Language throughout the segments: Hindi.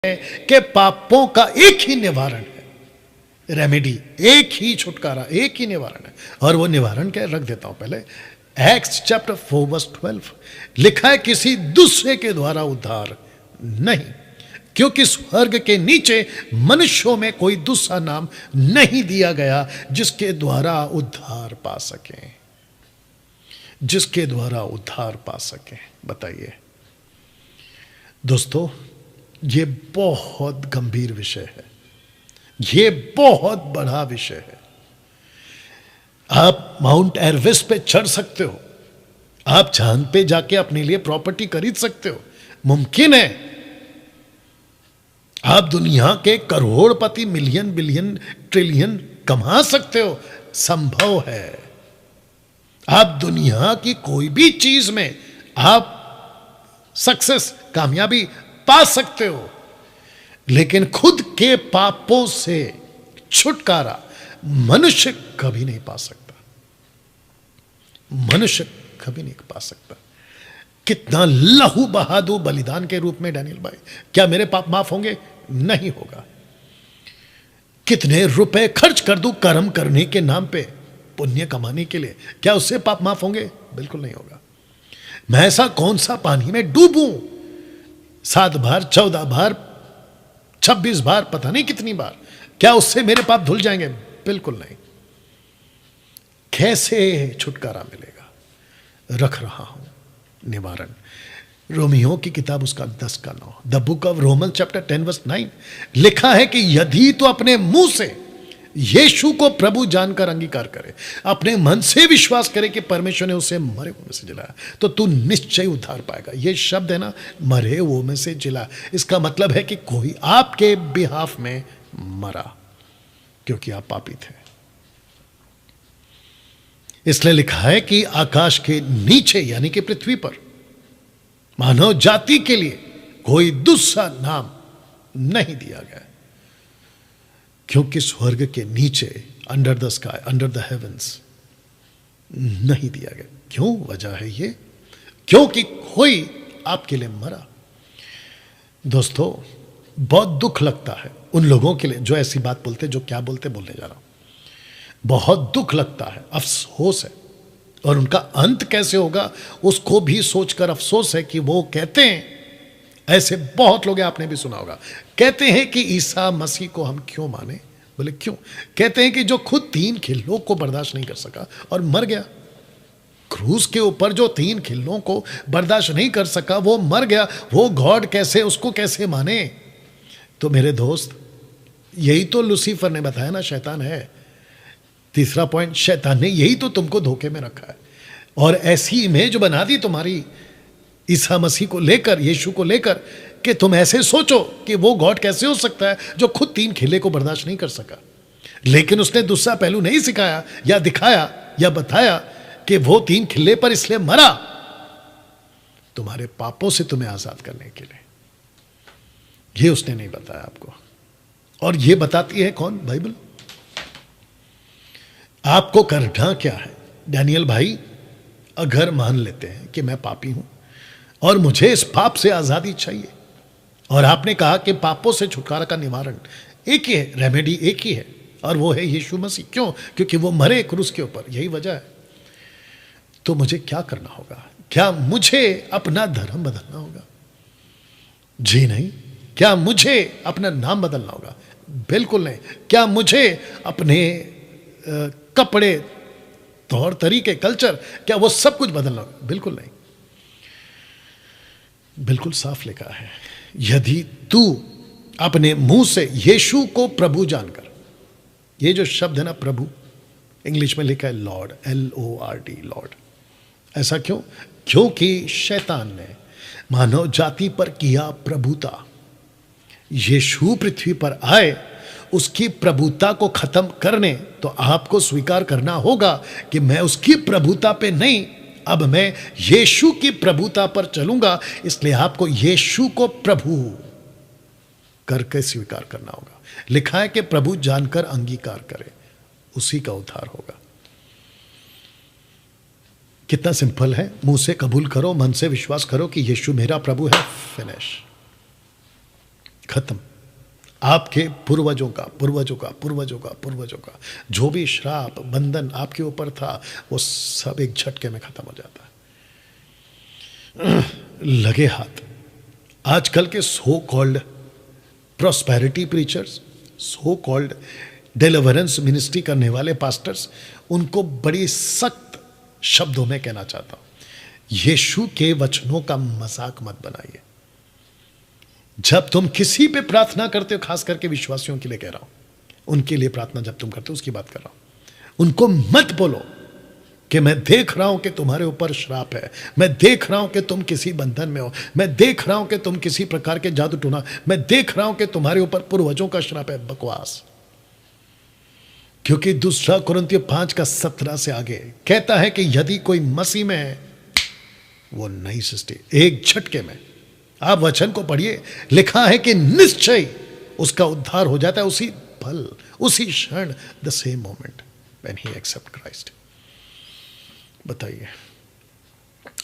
कि पापों का एक ही निवारण है, रेमेडी, एक ही छुटकारा, एक ही निवारण है। और वो निवारण क्या रख देता हूं पहले। एक्ट्स चैप्टर 4 वर्स 12 लिखा है, किसी दूसरे के द्वारा उद्धार नहीं, क्योंकि स्वर्ग के नीचे मनुष्यों में कोई दूसरा नाम नहीं दिया गया जिसके द्वारा उद्धार पा सके, जिसके द्वारा उद्धार पा सके। बताइए दोस्तों, ये बहुत गंभीर विषय है, ये बहुत बड़ा विषय है। आप माउंट एवरेस्ट पे चढ़ सकते हो, आप चांद पे जाके अपने लिए प्रॉपर्टी खरीद सकते हो, मुमकिन है। आप दुनिया के करोड़पति, मिलियन, बिलियन, ट्रिलियन कमा सकते हो, संभव है। आप दुनिया की कोई भी चीज में आप सक्सेस, कामयाबी पा सकते हो, लेकिन खुद के पापों से छुटकारा मनुष्य कभी नहीं पा सकता, मनुष्य कभी नहीं पा सकता। कितना लहू बहा दूं बलिदान के रूप में डैनियल भाई, क्या मेरे पाप माफ होंगे? नहीं होगा। कितने रुपए खर्च कर दूं कर्म करने के नाम पे, पुण्य कमाने के लिए, क्या उससे पाप माफ होंगे? बिल्कुल नहीं होगा। मैं ऐसा कौन सा पानी में डूबूं 7 बार, 14 बार, 26 बार, पता नहीं कितनी बार, क्या उससे मेरे पाप धुल जाएंगे? बिल्कुल नहीं। कैसे छुटकारा मिलेगा? रख रहा हूं निवारण। रोमियो की किताब उसका 10:9, the book of Roman chapter 10 verse 9 लिखा है कि यदि तो अपने मुंह से यीशु को प्रभु जानकर अंगीकार करे, अपने मन से विश्वास करे कि परमेश्वर ने उसे मरे हुए में से जिलाया, तो तू निश्चय उद्धार पाएगा। ये शब्द है ना, मरे हुए में से जिला, इसका मतलब है कि कोई आपके बिहाफ में मरा, क्योंकि आप पापी थे। इसलिए लिखा है कि आकाश के नीचे यानी कि पृथ्वी पर मानव जाति के लिए कोई दूसरा नाम नहीं दिया गया, क्योंकि स्वर्ग के नीचे, under the sky, under the heavens, नहीं दिया गया। क्यों? वजह है ये, क्योंकि कोई आपके लिए मरा। दोस्तों, बहुत दुख लगता है उन लोगों के लिए जो ऐसी बात बोलते, जो क्या बोलते बोलने जा रहा हूं, बहुत दुख लगता है, अफसोस है। और उनका अंत कैसे होगा उसको भी सोचकर अफसोस है कि वो कहते हैं, ऐसे बहुत लोग हैं, आपने भी सुना होगा, कहते हैं कि ईसा मसीह को हम क्यों माने? बोले क्यों? कहते हैं कि जो खुद 3 खिल्लों को बर्दाश्त नहीं कर सका और मर गया, क्रूस के ऊपर जो 3 खिल्लों को बर्दाश्त नहीं कर सका वो मर गया, वो गॉड कैसे, उसको कैसे माने? तो मेरे दोस्त, यही तो लूसीफर ने बताया ना, शैतान है। तीसरा पॉइंट, शैतान ने यही तो तुमको धोखे में रखा है और ऐसी इमेज बना दी तुम्हारी ईसा मसीह को लेकर, यीशु को लेकर, कि तुम ऐसे सोचो कि वो गॉड कैसे हो सकता है जो खुद 3 खिले को बर्दाश्त नहीं कर सका। लेकिन उसने दूसरा पहलू नहीं सिखाया या दिखाया या बताया कि वो 3 खिले पर इसलिए मरा, तुम्हारे पापों से तुम्हें आजाद करने के लिए। ये उसने नहीं बताया आपको। और ये बताती है कौन? बाइबल। आपको करना क्या है? डैनियल भाई, अगर मान लेते हैं कि मैं पापी हूं और मुझे इस पाप से आजादी चाहिए, और आपने कहा कि पापों से छुटकारा का निवारण एक ही है, रेमेडी एक ही है, और वो है यीशु मसीह। क्यों? क्योंकि वो मरे क्रूस के ऊपर, यही वजह है। तो मुझे क्या करना होगा? क्या मुझे अपना धर्म बदलना होगा? जी नहीं। क्या मुझे अपना नाम बदलना होगा? बिल्कुल नहीं। क्या मुझे अपने कपड़े, तौर तरीके, कल्चर, क्या वो सब कुछ बदलना होगा? बिल्कुल नहीं। बिल्कुल साफ लिखा है, यदि तू अपने मुंह से यीशु को प्रभु जानकर, ये जो शब्द है ना प्रभु, इंग्लिश में लिखा है लॉर्ड, LORD, लॉर्ड। ऐसा क्यों? क्योंकि शैतान ने मानव जाति पर किया प्रभुता। यीशु पृथ्वी पर आए उसकी प्रभुता को खत्म करने, तो आपको स्वीकार करना होगा कि मैं उसकी प्रभुता पे नहीं, अब मैं यीशु की प्रभुता पर चलूंगा। इसलिए आपको यीशु को प्रभु करके स्वीकार करना होगा। लिखा है कि प्रभु जानकर अंगीकार करे, उसी का उद्धार होगा। कितना सिंपल है, मुंह से कबूल करो, मन से विश्वास करो कि यीशु मेरा प्रभु है, फिनिश। खत्म। आपके पूर्वजों का पूर्वजों का पूर्वजों का पूर्वजों का जो भी श्राप बंधन आपके ऊपर था वो सब एक झटके में खत्म हो जाता है। लगे हाथ आजकल के so called prosperity preachers, so called deliverance ministry करने वाले पास्टर्स, उनको बड़ी सख्त शब्दों में कहना चाहता हूं, यीशु के वचनों का मजाक मत बनाइए। जब तुम किसी पे प्रार्थना करते हो, खास करके विश्वासियों के लिए कह रहा हूं, उनके लिए प्रार्थना जब तुम करते हो उसकी बात कर रहा हूं, उनको मत बोलो कि मैं देख रहा हूं कि तुम्हारे ऊपर श्राप है, मैं देख रहा हूं कि तुम किसी बंधन में हो, मैं देख रहा हूं कि तुम किसी प्रकार के जादू टोना, मैं देख रहा हूं कि तुम्हारे ऊपर पूर्वजों का श्राप है। बकवास। क्योंकि दूसरा कुरिन्थियों 5:17 से आगे कहता है कि यदि कोई मसीह में है वो नई सृष्टि। एक झटके में आप वचन को पढ़िए, लिखा है कि निश्चय उसका उद्धार हो जाता है उसी पल, उसी क्षण, the same moment when he accept Christ. बताइए।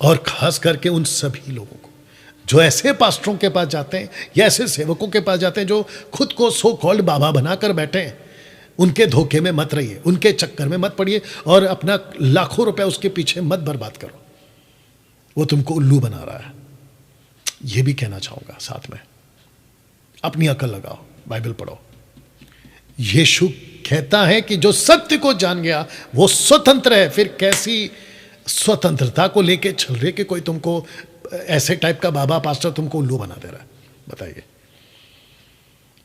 और खास करके उन सभी लोगों को जो ऐसे पास्टरों के पास जाते हैं या ऐसे सेवकों के पास जाते हैं जो खुद को सो कॉल्ड बाबा बनाकर बैठे हैं, उनके धोखे में मत रहिए, उनके चक्कर में मत पड़िए और अपना लाखों रुपया उसके पीछे मत बर्बाद करो। वो तुमको उल्लू बना रहा है। ये भी कहना चाहूंगा साथ में, अपनी अकल लगाओ, बाइबल पढ़ो। यीशु कहता है कि जो सत्य को जान गया वो स्वतंत्र है। फिर कैसी स्वतंत्रता को लेके चल रहे कि कोई तुमको ऐसे टाइप का बाबा पास्टर तुमको उल्लू बना दे रहा है? बताइए।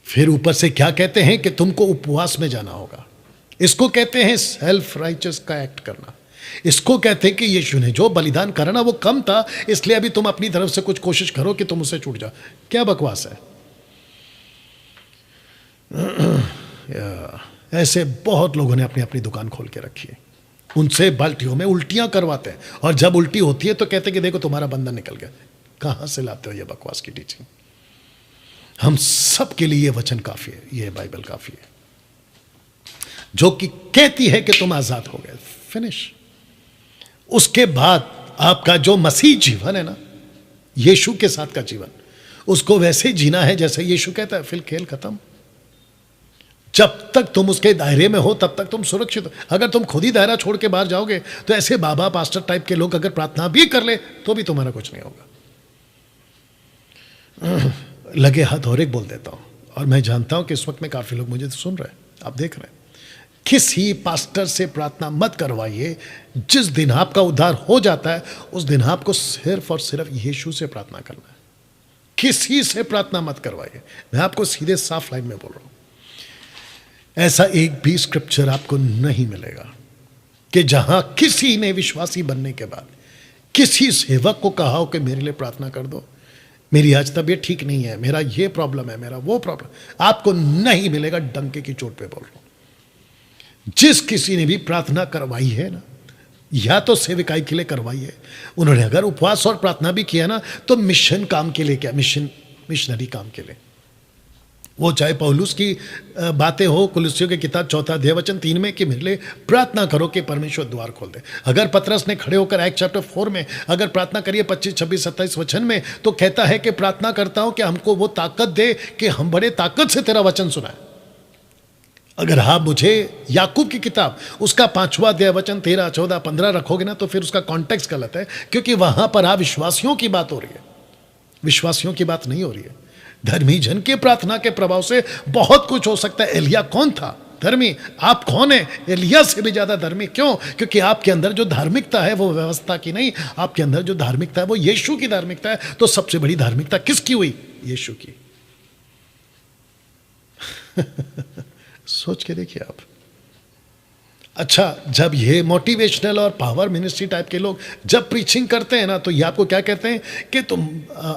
फिर ऊपर से क्या कहते हैं कि तुमको उपवास में जाना होगा। इसको कहते हैं सेल्फ राइचस का एक्ट करना। इसको कहते हैं कि यीशु ने जो बलिदान करना वो कम था, इसलिए अभी तुम अपनी तरफ से कुछ कोशिश करो कि तुम उससे छूट जाओ। क्या बकवास है। ऐसे बहुत लोगों ने अपनी अपनी दुकान खोल के रखी है। उनसे बाल्टियों में उल्टियां करवाते हैं और जब उल्टी होती है तो कहते हैं कि देखो तुम्हारा बंधन निकल गया। कहां से लाते हो ये बकवास की टीचिंग? हम सब के लिए ये वचन काफी है, ये बाइबल काफी है जो कि कहती है कि तुम आजाद हो गए। फिनिश। उसके बाद आपका जो मसीह जीवन है ना, यीशु के साथ का जीवन, उसको वैसे जीना है जैसे यीशु कहता है। फिर खेल खत्म। जब तक तुम उसके दायरे में हो तब तक तुम सुरक्षित हो। अगर तुम खुद ही दायरा छोड़ के बाहर जाओगे तो ऐसे बाबा पास्टर टाइप के लोग अगर प्रार्थना भी कर ले तो भी तुम्हारा कुछ नहीं होगा। लगे हाथ और एक बोल देता हूं, और मैं जानता हूं कि इस वक्त में काफी लोग मुझे सुन रहे हैं, आप देख रहे हैं। किसी पास्टर से प्रार्थना मत करवाइए। जिस दिन आपका उद्धार हो जाता है उस दिन आपको सिर्फ और सिर्फ यीशु से प्रार्थना करना है। किसी से प्रार्थना मत करवाइए। मैं आपको सीधे साफ लाइन में बोल रहा हूं। ऐसा एक भी स्क्रिप्चर आपको नहीं मिलेगा कि जहां किसी ने विश्वासी बनने के बाद किसी सेवक को कहा हो कि मेरे लिए प्रार्थना कर दो, मेरी आज तबीयत ठीक नहीं है, मेरा ये प्रॉब्लम है, मेरा वो प्रॉब्लम। आपको नहीं मिलेगा। डंके की चोट पे बोल रहा हूं। जिस किसी ने भी प्रार्थना करवाई है ना, या तो सेविकाई के लिए करवाई है, उन्होंने अगर उपवास और प्रार्थना भी किया ना तो मिशन काम के लिए किया, मिशनरी काम के लिए। वो चाहे पौलुस की बातें हो कुलुस्सियों की किताब 4 अध्याय वचन 3 में कि मेरे लिए प्रार्थना करो कि परमेश्वर द्वार खोल दे। अगर पतरस ने खड़े होकर एक्ट चैप्टर 4 में अगर प्रार्थना करिए 25, 26, 27 वचन में, तो कहता है कि प्रार्थना करता हूं कि हमको वो ताकत दे कि हम बड़े ताकत से तेरा वचन सुनाए। अगर आप मुझे याकूब की किताब उसका 5वां अध्याय वचन 13, 14, 15 रखोगे ना तो फिर उसका कॉन्टेक्स्ट गलत है, क्योंकि वहां पर आप विश्वासियों की बात हो रही है, विश्वासियों की बात नहीं हो रही है। धर्मी जन के प्रार्थना के प्रभाव से बहुत कुछ हो सकता है। एलिया कौन था? धर्मी। आप कौन है? एलिया से भी ज्यादा धर्मी। क्यों? क्योंकि आपके अंदर जो धार्मिकता है वो व्यवस्था की नहीं, आपके अंदर जो धार्मिकता है वो यीशु की धार्मिकता है। तो सबसे बड़ी धार्मिकता किसकी हुई? यीशु की। सोच के देखिए आप। अच्छा, जब ये मोटिवेशनल और पावर मिनिस्ट्री टाइप के लोग जब प्रीचिंग करते हैं ना, तो ये आपको क्या कहते हैं कि तुम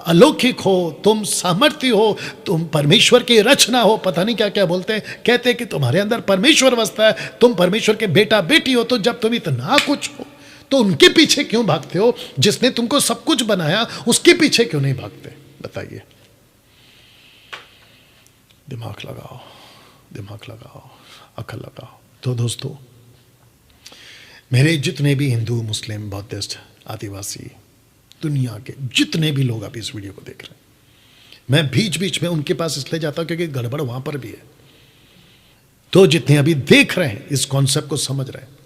अलौकिक हो, तुम सामर्थ्य हो, तुम परमेश्वर की रचना हो, पता नहीं क्या क्या बोलते हैं। कहते हैं कि तुम्हारे अंदर परमेश्वर बसता है, तुम परमेश्वर के बेटा बेटी हो। तो जब तुम इतना कुछ हो तो उनके पीछे क्यों भागते हो? जिसने तुमको सब कुछ बनाया उसके पीछे क्यों नहीं भागते? बताइए। दिमाग लगाओ, दिमाग लगाओ, अकल लगाओ। तो दोस्तों, मेरे जितने भी हिंदू, मुस्लिम, बौद्धिस्ट, आदिवासी, दुनिया के जितने भी लोग आप इस वीडियो को देख रहे हैं, मैं बीच बीच में उनके पास इसलिए जाता हूं क्योंकि गड़बड़ वहां पर भी है। तो जितने अभी देख रहे हैं, इस कॉन्सेप्ट को समझ रहे हैं,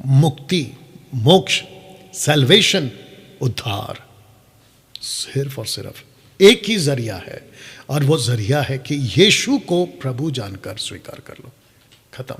मुक्ति, मोक्ष, सैल्वेशन, उद्धार सिर्फ और सिर्फ एक ही जरिया है, और वो जरिया है कि यीशु को प्रभु जानकर स्वीकार कर लो। खत्म।